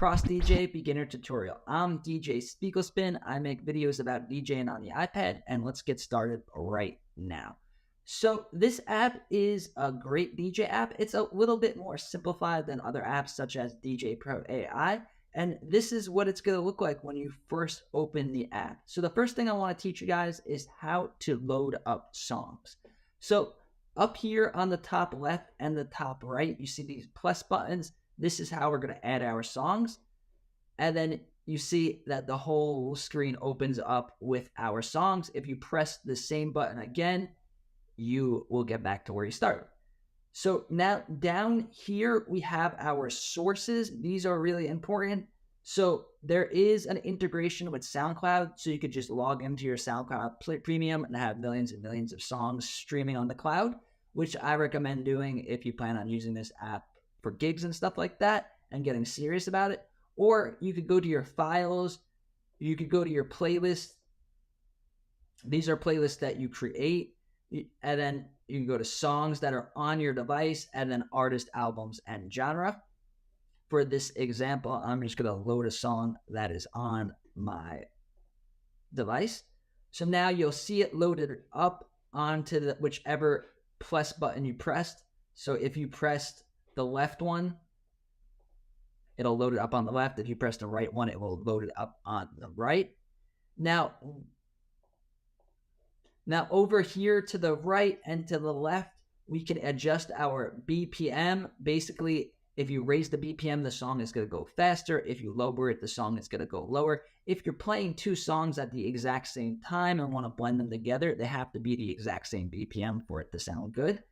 Cross DJ Beginner Tutorial. I'm DJ Spiegelspin. I make videos about DJing on the iPad, and let's get started right now. So this app is a great DJ app. It's a little bit more simplified than other apps such as DJ Pro AI, and this is what it's going to look like when you first open the app. So the first thing I want to teach you guys is how to load up songs. So up here on the top left and the top right, you see these plus buttons. This is how we're going to add our songs. And then you see that the whole screen opens up with our songs. If you press the same button again, you will get back to where you started. So now down here, we have our sources. These are really important. So there is an integration with SoundCloud. So you could just log into your SoundCloud Premium and have millions and millions of songs streaming on the cloud, which I recommend doing if you plan on using this app for gigs and stuff like that and getting serious about it. Or you could go to your files, you could go to your playlist. These are playlists that you create, and then you can go to songs that are on your device, and then artist, albums, and genre. For this example, I'm just going to load a song that is on my device. So now you'll see it loaded up onto the whichever plus button you pressed. So if you pressed the left one, it'll load it up on the left. If you press the right one, it will load it up on the right. Now over here to the right and to the left, we can adjust our BPM. Basically, if you raise the BPM, the song is going to go faster. If you lower it, the song is going to go lower. If you're playing two songs at the exact same time and want to blend them together, they have to be the exact same BPM for it to sound good.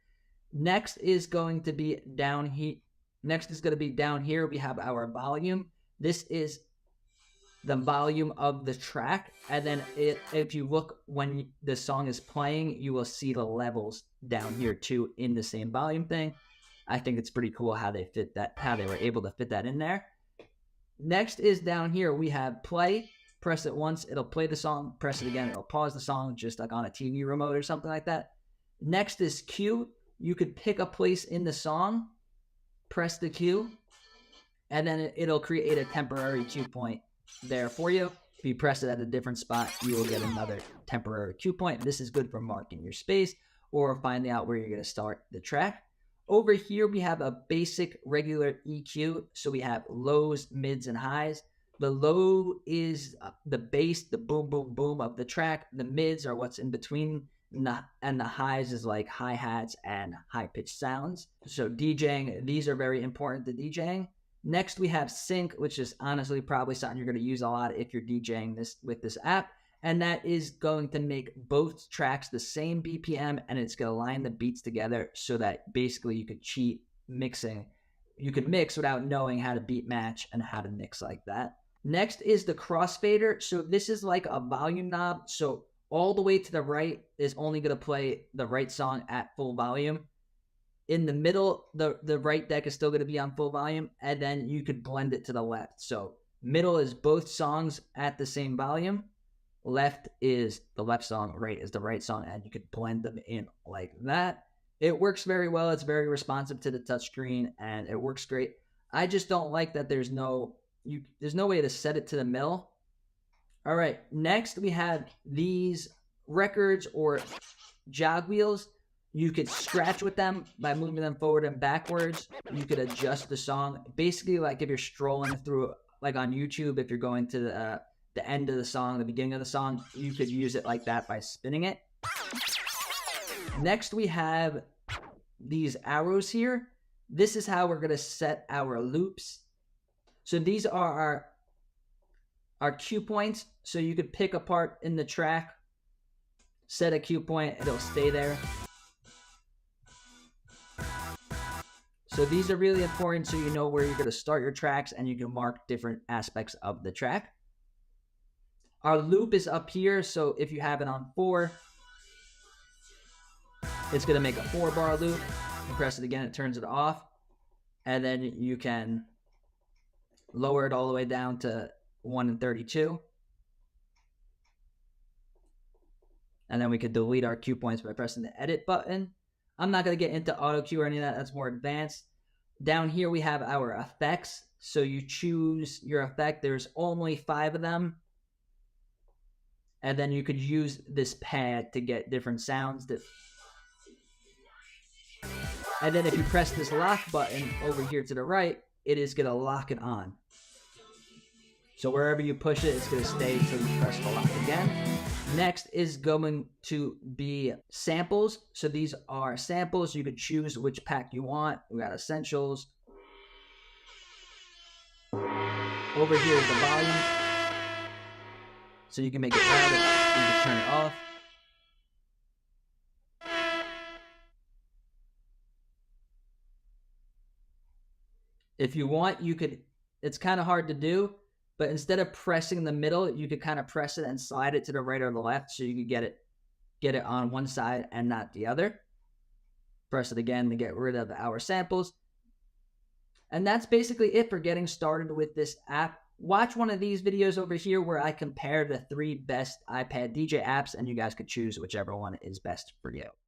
Next is going to be down here. We have our volume. This is the volume of the track. And then if you look when the song is playing, you will see the levels down here too in the same volume thing. I think it's pretty cool how they were able to fit that in there. Next is down here, we have play. Press it once, it'll play the song. Press it again, it'll pause the song, just like on a TV remote or something like that. Next is cue. You could pick a place in the song, press the cue, and then it'll create a temporary cue point there for you. If you press it at a different spot, you will get another temporary cue point. This is good for marking your space or finding out where you're going to start the track. Over here, we have a basic regular EQ. So we have lows, mids, and highs. The low is the bass, the boom, boom, boom of the track. The mids are what's in between, and the highs is like hi-hats and high-pitched sounds. So DJing, these are very important to DJing. Next, we have sync, which is honestly probably something you're going to use a lot if you're DJing this with this app. And that is going to make both tracks the same BPM, and it's going to line the beats together so that basically you could cheat mixing. You could mix without knowing how to beat match and how to mix like that. Next is the crossfader. So this is like a volume knob. So all the way to the right is only going to play the right song at full volume. In the middle, the right deck is still going to be on full volume, and then you could blend it to the left. So middle is both songs at the same volume. Left is the left song, right is the right song, and you could blend them in like that. It works very well. It's very responsive to the touchscreen, and it works great. I just don't like that there's no way to set it to the middle. All right, next we have these records or jog wheels. You could scratch with them by moving them forward and backwards. You could adjust the song. Basically, like if you're strolling through, like on YouTube, if you're going to the end of the song, the beginning of the song, you could use it like that by spinning it. Next, we have these arrows here. This is how we're going to set our loops. So these are our cue points. So you could pick a part in the track, set a cue point, it'll stay there. So these are really important so you know where you're going to start your tracks and you can mark different aspects of the track. Our loop is up here, so if you have it on 4, it's going to make a 4-bar loop. You press it again, it turns it off. And then you can lower it all the way down to 1 and 32. And then we could delete our cue points by pressing the edit button. I'm not going to get into auto cue or any of that. That's more advanced. Down here we have our effects. So you choose your effect. There's only 5 of them. And then you could use this pad to get different sounds. And then if you press this lock button over here to the right, it is going to lock it on. So wherever you push it, it's going to stay until you press the lock again. Next is going to be samples. So these are samples. You can choose which pack you want. We got essentials. Over here is the volume. So you can make it loud, you can turn it off. If you want, you could, it's kind of hard to do, but instead of pressing the middle, you could kind of press it and slide it to the right or the left so you could get it on one side and not the other. Press it again to get rid of our samples. And that's basically it for getting started with this app. Watch one of these videos over here where I compare the 3 best iPad DJ apps, and you guys could choose whichever one is best for you.